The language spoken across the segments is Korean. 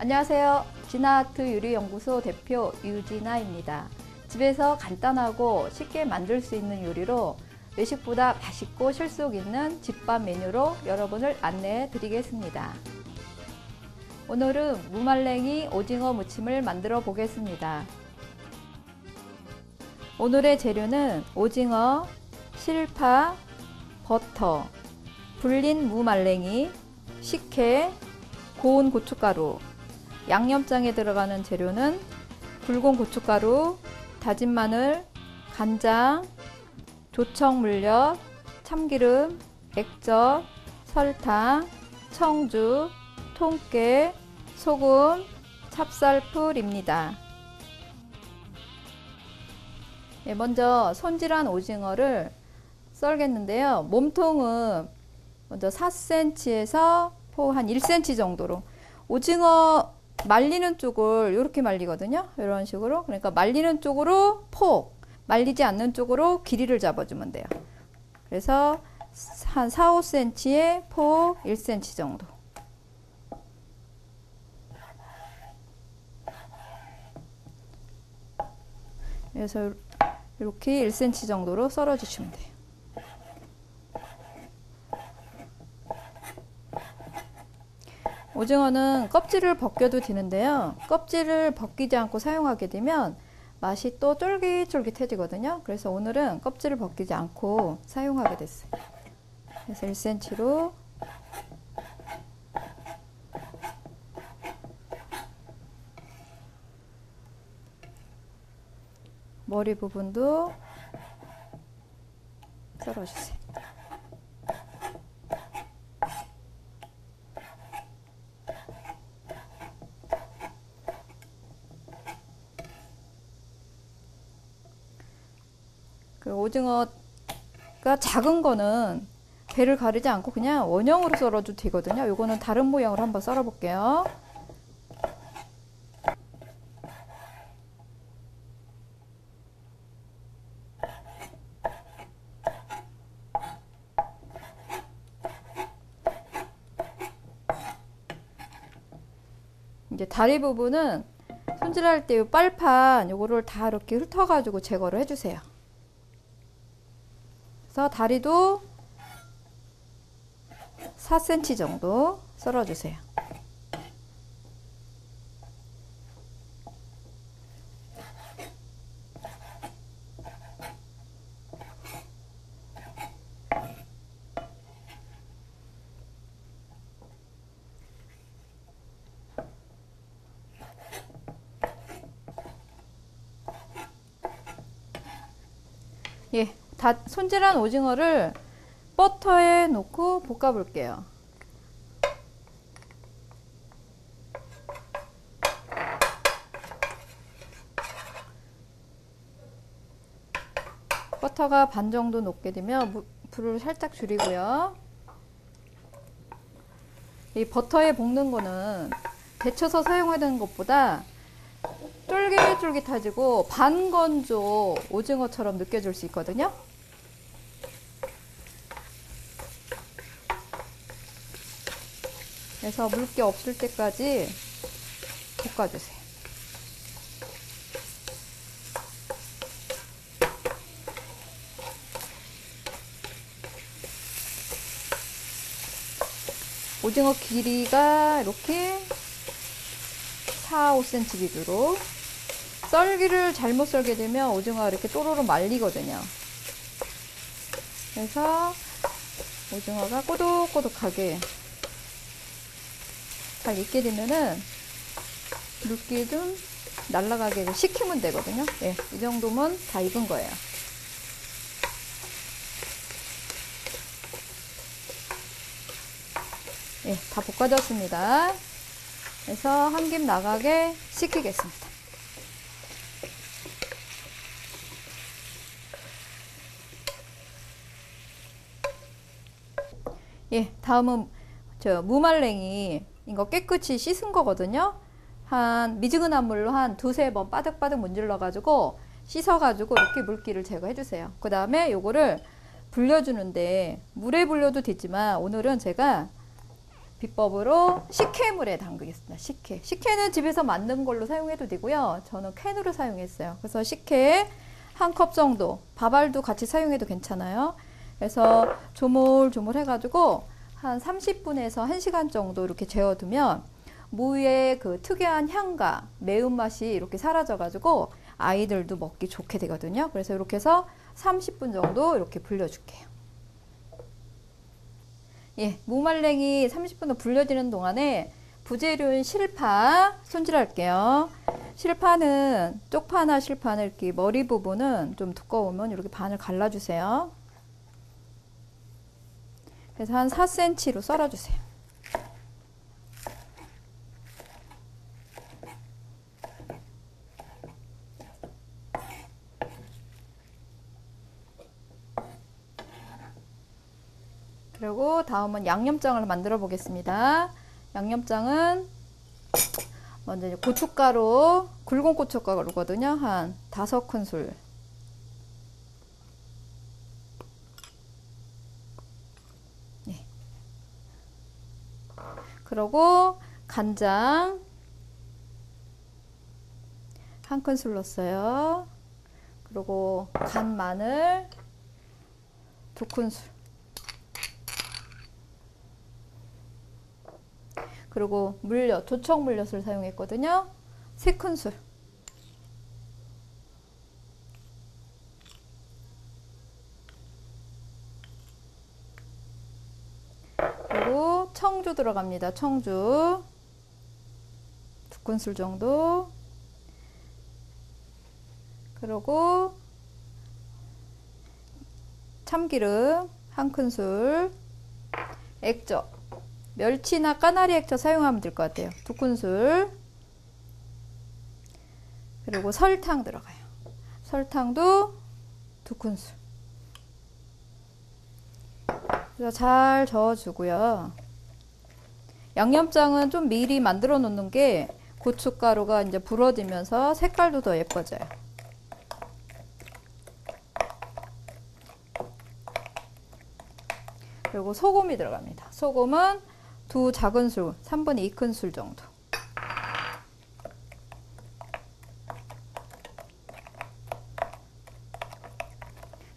안녕하세요. 진아아트 요리연구소 대표 유진아입니다. 집에서 간단하고 쉽게 만들 수 있는 요리로 외식보다 맛있고 실속 있는 집밥 메뉴로 여러분을 안내해 드리겠습니다. 오늘은 무말랭이 오징어 무침을 만들어 보겠습니다. 오늘의 재료는 오징어, 실파, 버터, 불린 무말랭이, 식혜, 고운 고춧가루, 양념장에 들어가는 재료는 굵은 고춧가루, 다진 마늘, 간장, 조청 물엿, 참기름, 액젓, 설탕, 청주, 통깨, 소금, 찹쌀풀입니다. 먼저 손질한 오징어를 썰겠는데요. 몸통은 먼저 4cm에서 폭 한 1cm 정도로, 오징어 말리는 쪽을 이렇게 말리거든요. 이런 식으로. 그러니까 말리는 쪽으로 폭, 말리지 않는 쪽으로 길이를 잡아주면 돼요. 그래서 한 4, 5cm에 폭 1cm 정도. 그래서 이렇게 1cm 정도로 썰어 주시면 돼요. 오징어는 껍질을 벗겨도 되는데요. 껍질을 벗기지 않고 사용하게 되면 맛이 또 쫄깃쫄깃해지거든요. 그래서 오늘은 껍질을 벗기지 않고 사용하게 됐어요. 그래서 1cm로 머리 부분도 썰어주세요. 그 오징어가 작은 거는 배를 가르지 않고 그냥 원형으로 썰어도 되거든요. 요거는 다른 모양으로 한번 썰어 볼게요. 이제 다리 부분은 손질할 때 이 빨판 요거를 다 이렇게 훑어가지고 제거를 해주세요. 그래서 다리도 4cm 정도 썰어주세요. 예, 다 손질한 오징어를 버터에 넣고 볶아 볼게요. 버터가 반 정도 녹게 되면 불을 살짝 줄이고요. 이 버터에 볶는 거는 데쳐서 사용하는 것보다 쫄깃쫄깃해지고 반건조 오징어처럼 느껴질 수 있거든요. 그래서 물기 없을 때까지 볶아주세요. 오징어 길이가 이렇게 4, 5cm 기준으로. 썰기를 잘못 썰게 되면 오징어가 이렇게 또로로 말리거든요. 그래서 오징어가 꼬독꼬독하게 잘 익게 되면은 물기 좀 날아가게 식히면 되거든요. 예, 이 정도면 다 익은 거예요. 예, 다 볶아졌습니다. 그래서 한 김 나가게 식히겠습니다. 예, 다음은 무말랭이 이거 깨끗이 씻은 거거든요. 한 미지근한 물로 한 두세 번 바득바득 문질러 가지고 씻어 가지고 이렇게 물기를 제거해 주세요. 그 다음에 요거를 불려주는데 물에 불려도 되지만 오늘은 제가 비법으로 식혜물에 담그겠습니다. 식혜. 식혜는 집에서 만든 걸로 사용해도 되고요. 저는 캔으로 사용했어요. 그래서 식혜 한 컵 정도, 밥알도 같이 사용해도 괜찮아요. 그래서 조물조물 해가지고 한 30분에서 1시간 정도 이렇게 재워두면 무의 그 특유한 향과 매운맛이 이렇게 사라져가지고 아이들도 먹기 좋게 되거든요. 그래서 이렇게 해서 30분 정도 이렇게 불려줄게요. 예, 무말랭이 30분 불려지는 동안에 부재료인 실파 손질할게요. 실파는 쪽파나 실파는 이렇게 머리 부분은 좀 두꺼우면 이렇게 반을 갈라주세요. 그래서 한 4cm로 썰어주세요. 그리고 다음은 양념장을 만들어 보겠습니다. 양념장은 먼저 이제 고춧가루, 굵은 고춧가루거든요. 한 5큰술. 네. 그리고 간장 1큰술 넣었어요. 그리고 간 마늘 2큰술. 그리고 물엿, 조청 물엿을 사용했거든요. 3큰술. 그리고 청주 들어갑니다. 청주 2큰술 정도. 그리고 참기름 1큰술. 액젓. 멸치나 까나리 액젓 사용하면 될 것 같아요. 2큰술. 그리고 설탕 들어가요. 설탕도 2큰술. 그래서 잘 저어주고요. 양념장은 좀 미리 만들어 놓는 게 고춧가루가 이제 불어지면서 색깔도 더 예뻐져요. 그리고 소금이 들어갑니다. 소금은 2 작은술, 3분의 2큰술 정도.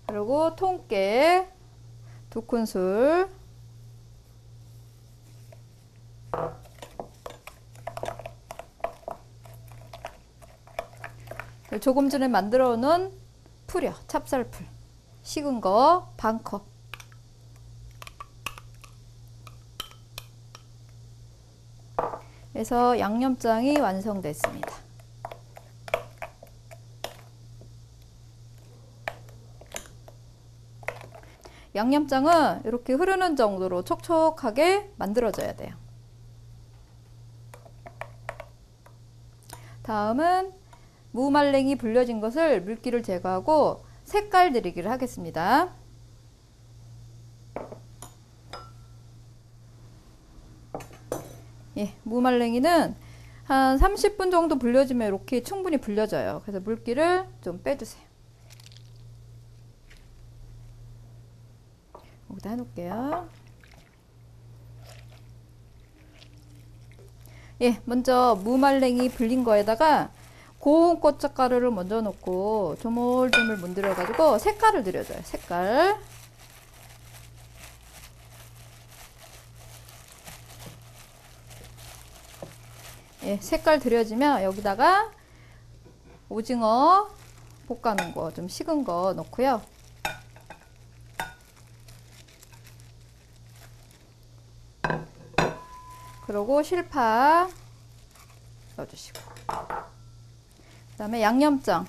그리고 통깨 2큰술. 조금 전에 만들어 놓은 풀이요. 찹쌀풀. 식은 거 반컵. 그래서 양념장이 완성됐습니다. 양념장은 이렇게 흐르는 정도로 촉촉하게 만들어줘야 돼요. 다음은 무말랭이 불려진 것을 물기를 제거하고 색깔 들이기를 하겠습니다. 예, 무말랭이는 한 30분 정도 불려주면 이렇게 충분히 불려져요. 그래서 물기를 좀 빼주세요. 여기다 해놓을게요. 예, 먼저 무말랭이 불린 거에다가 고운 고춧가루를 먼저 넣고 조물조물 문드려 가지고 색깔을 들여줘요. 색깔. 예, 색깔 들여지면 여기다가 오징어 볶아놓은 거 좀 식은 거 넣고요. 그리고 실파 넣어주시고, 그 다음에 양념장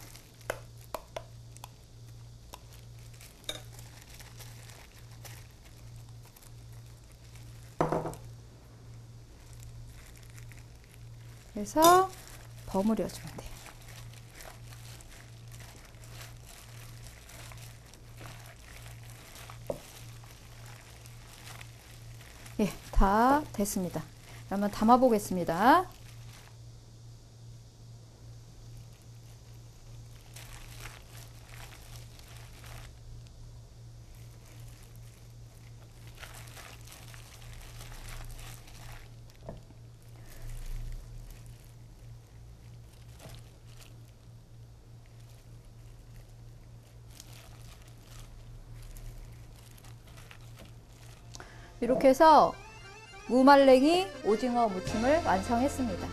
그래서 버무려 주면 돼요. 예, 다 됐습니다. 그러면 담아 보겠습니다. 이렇게 해서 무말랭이 오징어 무침을 완성했습니다.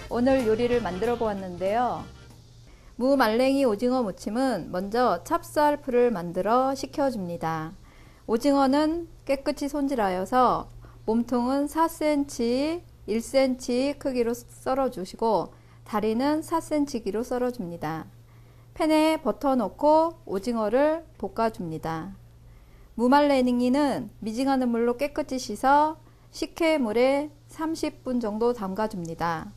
오늘 요리를 만들어 보았는데요. 무말랭이 오징어 무침은 먼저 찹쌀풀을 만들어 식혀줍니다. 오징어는 깨끗이 손질하여서 몸통은 4cm, 1cm 크기로 썰어주시고 다리는 4cm 길이로 썰어줍니다. 팬에 버터 넣고 오징어를 볶아줍니다. 무말랭이는 미지근한 물로 깨끗이 씻어 식혜물에 30분 정도 담가줍니다.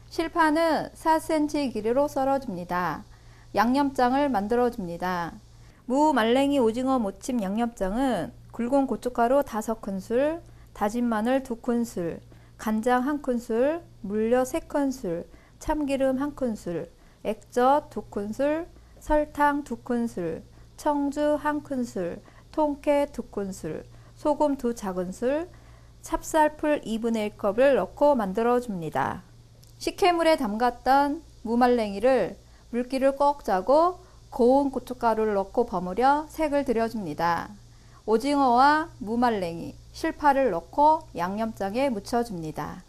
실파는 4cm 길이로 썰어줍니다. 양념장을 만들어줍니다. 무말랭이 오징어 무침 양념장은 굵은 고춧가루 5큰술, 다진 마늘 2큰술, 간장 1큰술, 물엿 3큰술, 참기름 1큰술, 액젓 2큰술, 설탕 2큰술, 청주 1큰술, 통깨 2큰술, 소금 2작은술, 찹쌀풀 2분의 1컵을 넣고 만들어줍니다. 식혜물에 담갔던 무말랭이를 물기를 꼭 짜고 고운 고춧가루를 넣고 버무려 색을 들여줍니다. 오징어와 무말랭이, 실파를 넣고 양념장에 묻혀줍니다.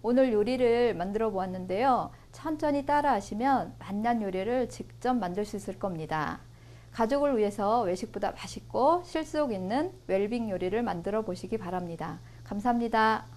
오늘 요리를 만들어 보았는데요. 천천히 따라 하시면 맛난 요리를 직접 만들 수 있을 겁니다. 가족을 위해서 외식보다 맛있고 실속 있는 웰빙 요리를 만들어 보시기 바랍니다. 감사합니다.